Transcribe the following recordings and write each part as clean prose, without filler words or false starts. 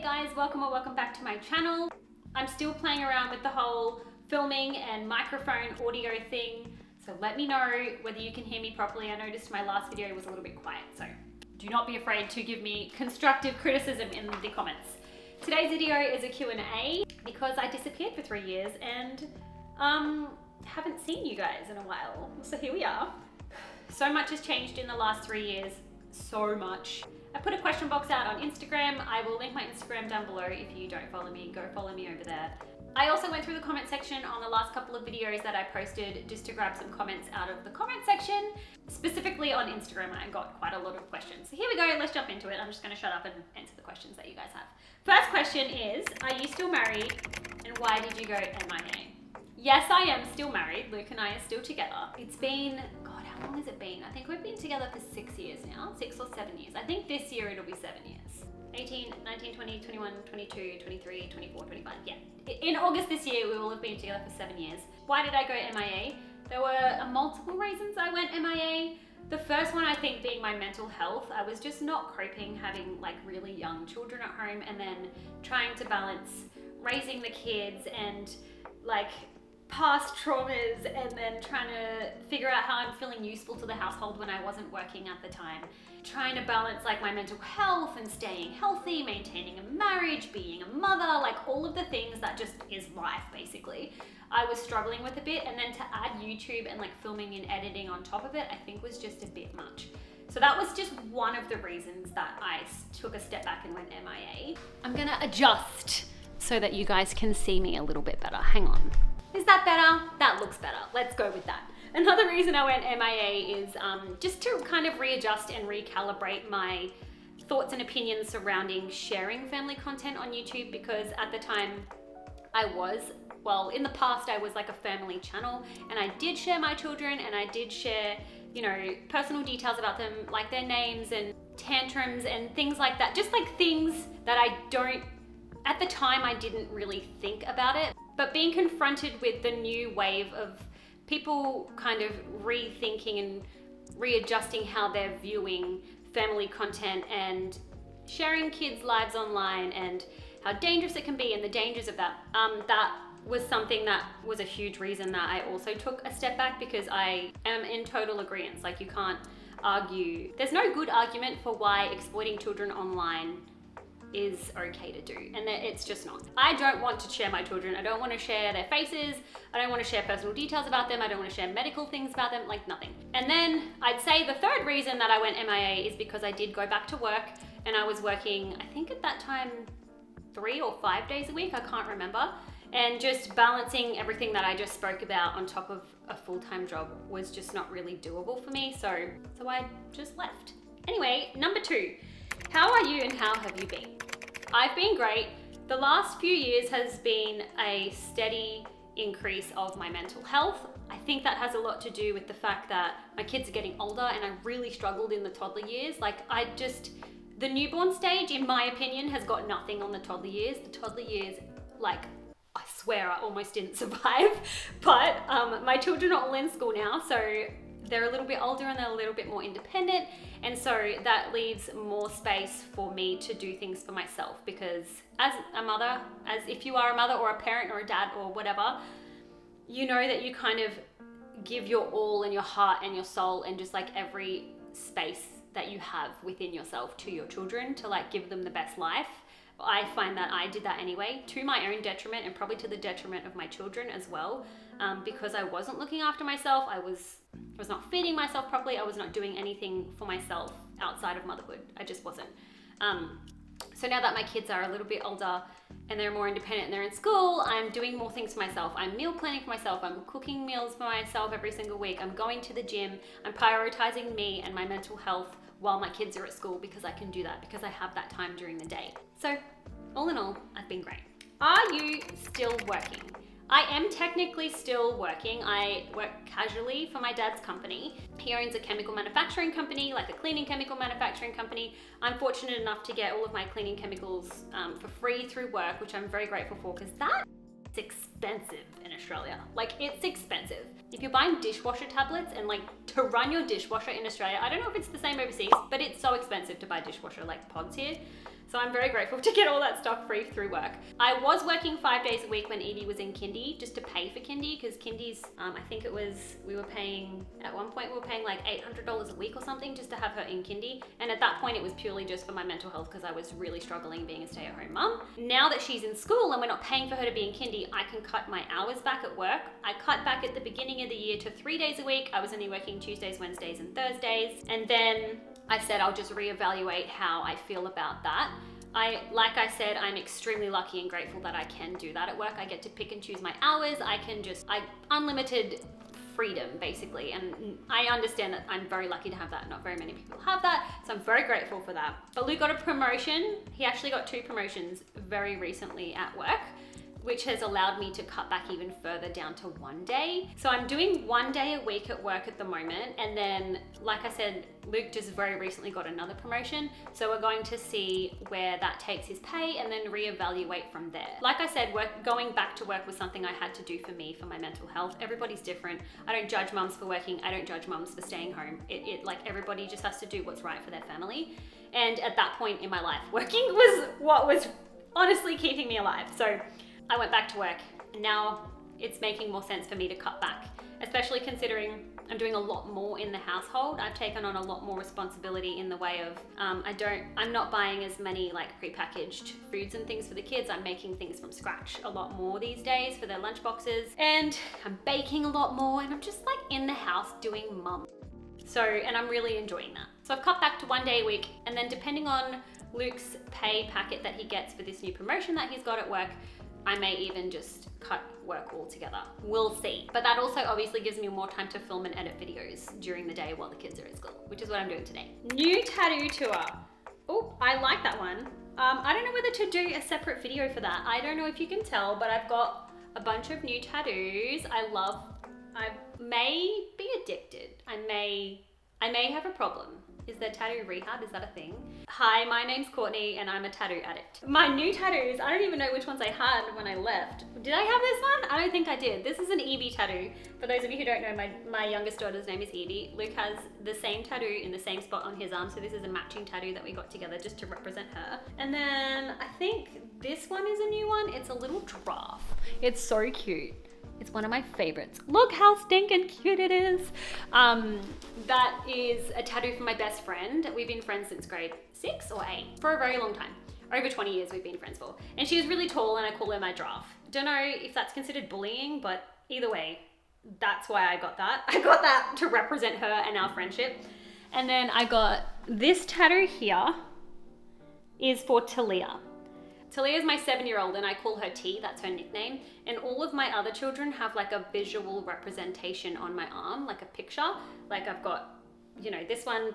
guys, welcome back to my channel. I'm still playing around with the whole filming and microphone audio thing, so let me know whether you can hear me properly. I noticed my last video was a little bit quiet, so do not be afraid to give me constructive criticism in the comments. Today's video is a Q&A because I disappeared for 3 years and haven't seen you guys in a while, so here we are. So much has changed in the last 3 years, so much. I put a question box out on Instagram. I will link my Instagram down below. If you don't follow me, go follow me over there. I also went through the comment section on the last couple of videos that I posted just to grab some comments out of the comment section. Specifically on Instagram, I got quite a lot of questions. So here we go, let's jump into it. I'm just gonna shut up and answer the questions that you guys have. First question is, are you still married and why did you go MIA? Yes, I am still married. Luke and I are still together. It's been, God, how long has it been? I think we've been together for 6 years now, 6 or 7 years. I think this year it'll be 7 years. 18, 19, 20, 21, 22, 23, 24, 25, yeah. In August this year, we will have been together for 7 years. Why did I go MIA? There were multiple reasons I went MIA. The first one, I think, being my mental health. I was just not coping having like really young children at home and then trying to balance raising the kids and like past traumas and then trying to figure out how I'm feeling useful to the household when I wasn't working at the time. Trying to balance like my mental health and staying healthy, maintaining a marriage, being a mother, like all of the things that just is life basically. I was struggling with a bit, and then to add YouTube and like filming and editing on top of it, I think was just a bit much. So that was just one of the reasons that I took a step back and went MIA. I'm gonna adjust so that you guys can see me a little bit better. Hang on. Is that better? That looks better. Let's go with that. Another reason I went MIA is just to kind of readjust and recalibrate my thoughts and opinions surrounding sharing family content on YouTube, because at the time in the past I was like a family channel and I did share my children and I did share, you know, personal details about them, like their names and tantrums and things like that. Just like things that at the time I didn't really think about it. But being confronted with the new wave of people kind of rethinking and readjusting how they're viewing family content and sharing kids' lives online and how dangerous it can be and the dangers of that, that was something that was a huge reason that I also took a step back, because I am in total agreement. Like, you can't argue. There's no good argument for why exploiting children online is okay to do, and it's just not. I don't want to share my children. I don't want to share their faces. I don't want to share personal details about them. I don't want to share medical things about them, like nothing. And then I'd say the third reason that I went MIA is because I did go back to work, and I was working, I think at that time, 3 or 5 days a week, I can't remember. And just balancing everything that I just spoke about on top of a full-time job was just not really doable for me. So I just left. Anyway, number 2. How are you and how have you been? I've been great. The last few years has been a steady increase of my mental health. I think that has a lot to do with the fact that my kids are getting older and I really struggled in the toddler years. Like the newborn stage, in my opinion, has got nothing on the toddler years. The toddler years, like, I swear I almost didn't survive. But my children are all in school now, so they're a little bit older and they're a little bit more independent. And so that leaves more space for me to do things for myself, because as a mother, as if you are a mother or a parent or a dad or whatever, you know that you kind of give your all and your heart and your soul and just like every space that you have within yourself to your children to like give them the best life. I find that I did that anyway, to my own detriment and probably to the detriment of my children as well, because I wasn't looking after myself. I was not feeding myself properly. I was not doing anything for myself outside of motherhood. I just wasn't. So now that my kids are a little bit older and they're more independent and they're in school, I'm doing more things for myself. I'm meal planning for myself. I'm cooking meals for myself every single week. I'm going to the gym. I'm prioritizing me and my mental health while my kids are at school, because I can do that, because I have that time during the day. So all in all, I've been great. Are you still working? I am technically still working. I work casually for my dad's company. He owns a chemical manufacturing company, like a cleaning chemical manufacturing company. I'm fortunate enough to get all of my cleaning chemicals for free through work, which I'm very grateful for, because that's expensive in Australia. Like, it's expensive. If you're buying dishwasher tablets and like to run your dishwasher in Australia, I don't know if it's the same overseas, but it's so expensive to buy dishwasher like pods here. So I'm very grateful to get all that stuff free through work. I was working 5 days a week when Edie was in kindy, just to pay for kindy, because kindy's, I think it was, at one point we were paying like $800 a week or something just to have her in kindy. And at that point it was purely just for my mental health because I was really struggling being a stay-at-home mum. Now that she's in school and we're not paying for her to be in kindy, I can cut my hours back at work. I cut back at the beginning of the year to 3 days a week. I was only working Tuesdays, Wednesdays, and Thursdays. And then I said I'll just reevaluate how I feel about that. Like I said, I'm extremely lucky and grateful that I can do that at work. I get to pick and choose my hours. Unlimited freedom basically. And I understand that I'm very lucky to have that. Not very many people have that. So I'm very grateful for that. But Luke got a promotion. He actually got 2 promotions very recently at work, which has allowed me to cut back even further down to 1 day. So I'm doing 1 day a week at work at the moment. And then, like I said, Luke just very recently got another promotion. So we're going to see where that takes his pay and then reevaluate from there. Like I said, going back to work was something I had to do for me, for my mental health. Everybody's different. I don't judge mums for working. I don't judge mums for staying home. Like everybody just has to do what's right for their family. And at that point in my life, working was what was honestly keeping me alive. So I went back to work and now it's making more sense for me to cut back, especially considering I'm doing a lot more in the household. I've taken on a lot more responsibility in the way of, I'm not buying as many like prepackaged foods and things for the kids. I'm making things from scratch a lot more these days for their lunch boxes, and I'm baking a lot more, and I'm just like in the house doing mum. So, and I'm really enjoying that. So I've cut back to 1 day a week, and then depending on Luke's pay packet that he gets for this new promotion that he's got at work, I may even just cut work altogether. We'll see. But that also obviously gives me more time to film and edit videos during the day while the kids are at school, which is what I'm doing today. New tattoo tour. Oh, I like that one. I don't know whether to do a separate video for that. I don't know if you can tell, but I've got a bunch of new tattoos. I may be addicted. I may have a problem. Is there tattoo rehab? Is that a thing? Hi, my name's Courtney and I'm a tattoo addict. My new tattoos, I don't even know which ones I had when I left. Did I have this one? I don't think I did. This is an Evie tattoo. For those of you who don't know, my youngest daughter's name is Evie. Luke has the same tattoo in the same spot on his arm, so this is a matching tattoo that we got together just to represent her. And then I think this one is a new one. It's a little giraffe. It's so cute. It's one of my favorites. Look how stinking cute it is. That is a tattoo from my best friend. We've been friends since grade 6 or 8 for a very long time. Over 20 years we've been friends for. And she is really tall and I call her my giraffe. Don't know if that's considered bullying, but either way, that's why I got that. I got that to represent her and our friendship. And then I got this tattoo here is for Talia. Talia is my 7-year-old and I call her T, that's her nickname. And all of my other children have like a visual representation on my arm, like a picture. Like I've got, you know, this one,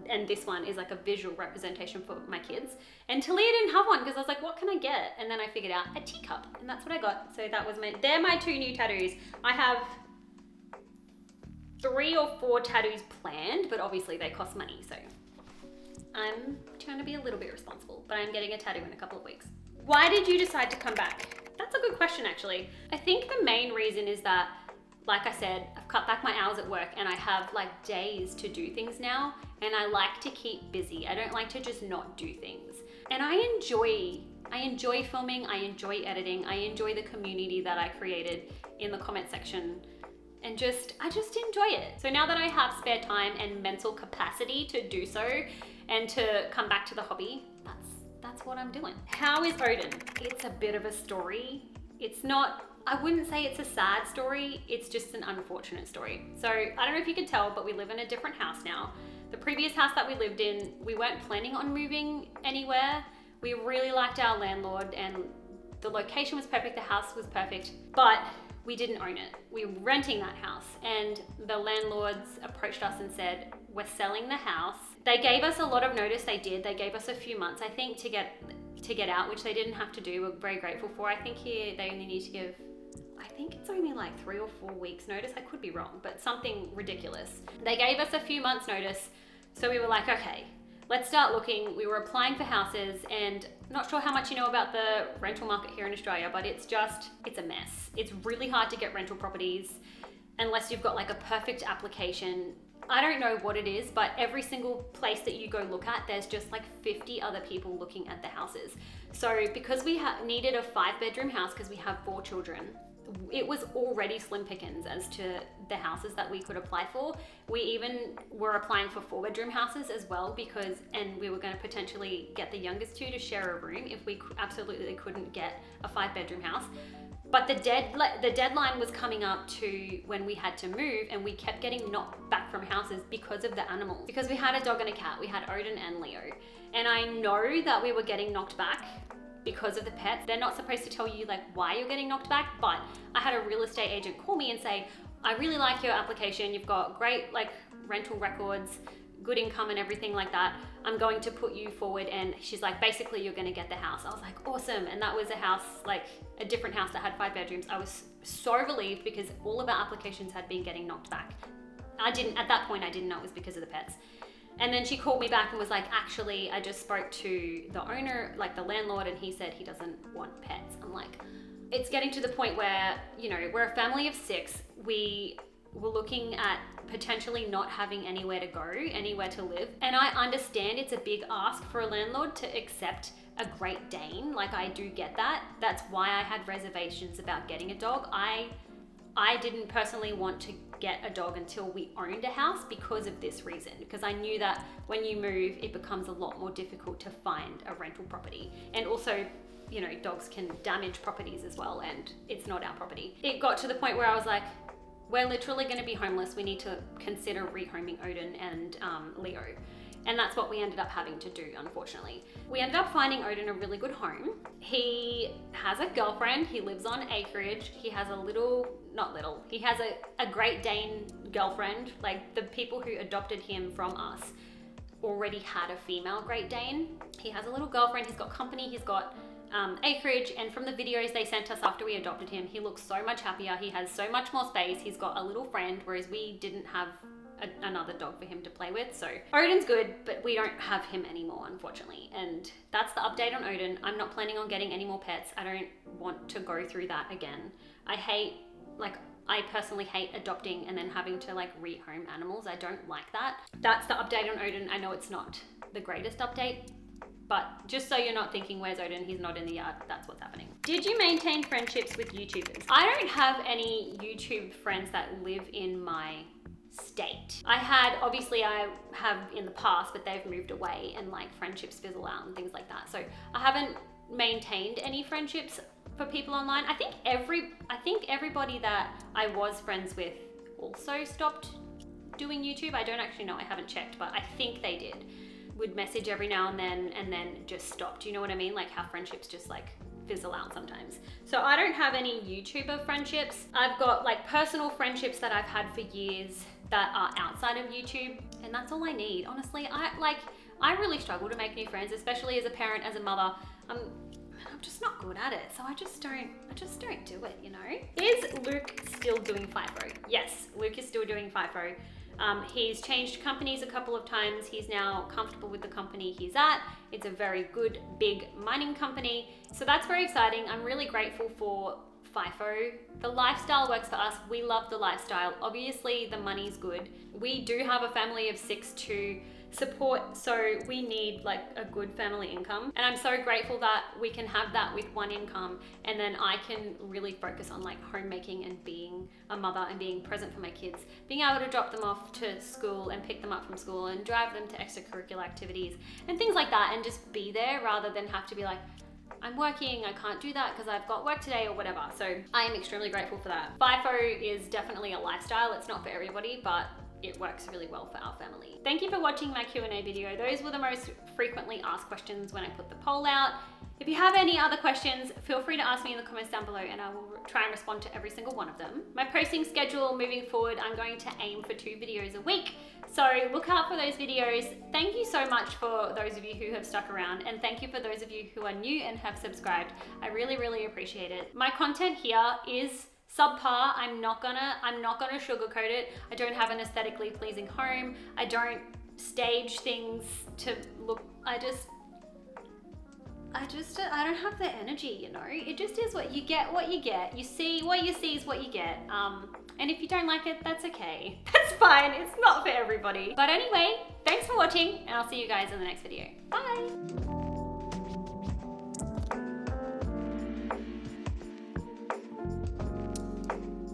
and this one is like a visual representation for my kids. And Talia didn't have one because I was like, what can I get? And then I figured out a teacup, and that's what I got. So that was they're my 2 new tattoos. I have 3 or 4 tattoos planned, but obviously they cost money, so I'm trying to be a little bit responsible, but I'm getting a tattoo in a couple of weeks. Why did you decide to come back? That's a good question, actually. I think the main reason is that, like I said, I've cut back my hours at work and I have like days to do things now, and I like to keep busy. I don't like to just not do things. And I enjoy filming, I enjoy editing, I enjoy the community that I created in the comment section. And I just enjoy it. So now that I have spare time and mental capacity to do so and to come back to the hobby, that's what I'm doing. How is Odin? It's a bit of a story. It's not, I wouldn't say it's a sad story, it's just an unfortunate story. So I don't know if you can tell, but we live in a different house now. The previous house that we lived in, we weren't planning on moving anywhere. We really liked our landlord and the location was perfect, the house was perfect, but we didn't own it. We were renting that house and the landlords approached us and said, we're selling the house. They gave us a lot of notice, they did. They gave us a few months, I think, to get out, which they didn't have to do. We're very grateful for. I think here they only need to give, I think it's only like 3 or 4 weeks notice. I could be wrong, but something ridiculous. They gave us a few months notice. So we were like, okay, let's start looking. We were applying for houses and not sure how much you know about the rental market here in Australia, but it's a mess. It's really hard to get rental properties unless you've got like a perfect application I don't know what it is, but every single place that you go look at, there's just like 50 other people looking at the houses. So because we needed a 5-bedroom house because we have 4 children, it was already slim pickings as to the houses that we could apply for. We even were applying for 4-bedroom houses as well and we were going to potentially get the youngest 2 to share a room if we absolutely couldn't get a 5-bedroom house. But the deadline was coming up to when we had to move, and we kept getting knocked back from houses because of the animals. Because we had a dog and a cat, we had Odin and Leo. And I know that we were getting knocked back because of the pets. They're not supposed to tell you like why you're getting knocked back, but I had a real estate agent call me and say, I really like your application. You've got great like rental records, good income and everything like that. I'm going to put you forward. And she's like, basically you're gonna get the house. I was like, awesome. And that was a house, like a different house that had 5 bedrooms. I was so relieved because all of our applications had been getting knocked back. At that point, I didn't know it was because of the pets. And then she called me back and was like, actually, I just spoke to the owner, like the landlord, and he said he doesn't want pets. I'm like, it's getting to the point where, you know, we're a family of 6. We were looking at potentially not having anywhere to go, anywhere to live. And I understand it's a big ask for a landlord to accept a Great Dane. Like, I do get that. That's why I had reservations about getting a dog. I didn't personally want to get a dog until we owned a house because of this reason, because I knew that when you move, it becomes a lot more difficult to find a rental property. And also, you know, dogs can damage properties as well, and it's not our property. It got to the point where I was like, we're literally going to be homeless. We need to consider rehoming Odin and Leo. And that's what we ended up having to do, unfortunately. We ended up finding Odin a really good home. He has a girlfriend. He lives on acreage. He has he has a Great Dane girlfriend. Like, the people who adopted him from us already had a female Great Dane. He has a little girlfriend. He's got company. He's got acreage, and from the videos they sent us after we adopted him, he looks so much happier. He has so much more space. He's got a little friend, whereas we didn't have another dog for him to play with. So Odin's good, but we don't have him anymore, unfortunately. And that's the update on Odin. I'm not planning on getting any more pets. I don't want to go through that again. I personally hate adopting and then having to like rehome animals. I don't like that. That's the update on Odin. I know it's not the greatest update, but just so you're not thinking, where's Odin? He's not in the yard. That's what's happening. Did you maintain friendships with YouTubers? I don't have any YouTube friends that live in my state. I have in the past, but they've moved away and like friendships fizzle out and things like that. So I haven't maintained any friendships for people online. I think everybody that I was friends with also stopped doing YouTube. I don't actually know. I haven't checked, but I think they did. Would message every now and then just stopped. You know what I mean? Like how friendships just like fizzle out sometimes. So I don't have any YouTuber friendships. I've got like personal friendships that I've had for years that are outside of YouTube, and that's all I need. Honestly, I really struggle to make new friends, especially as a parent, as a mother. I'm just not good at it, so I just don't do it, you know? Is Luke still doing FIFO? Yes, Luke is still doing FIFO. He's changed companies a couple of times. He's now comfortable with the company he's at. It's a very good, big mining company. So that's very exciting. I'm really grateful for FIFO. The lifestyle works for us. We love the lifestyle. Obviously, the money's good. We do have a family of 6 to support, so we need like a good family income. And I'm so grateful that we can have that with one income, and then I can really focus on like homemaking and being a mother and being present for my kids, being able to drop them off to school and pick them up from school and drive them to extracurricular activities and things like that, and just be there rather than have to be like, I'm working, I can't do that because I've got work today or whatever. So I am extremely grateful for that. FIFO is definitely a lifestyle. It's not for everybody, but it works really well for our family. Thank you for watching my Q&A video. Those were the most frequently asked questions when I put the poll out. If you have any other questions, feel free to ask me in the comments down below and I will try and respond to every single one of them. My posting schedule moving forward, I'm going to aim for 2 videos a week. So look out for those videos. Thank you so much for those of you who have stuck around, and thank you for those of you who are new and have subscribed. I really, really appreciate it. My content here is subpar. I'm not gonna sugarcoat it. I don't have an aesthetically pleasing home. I don't stage things to look, I don't have the energy, you know? It just is what you get, what you get. You see, what you see is what you get. And if you don't like it, that's okay. That's fine, it's not for everybody. But anyway, thanks for watching, and I'll see you guys in the next video. Bye!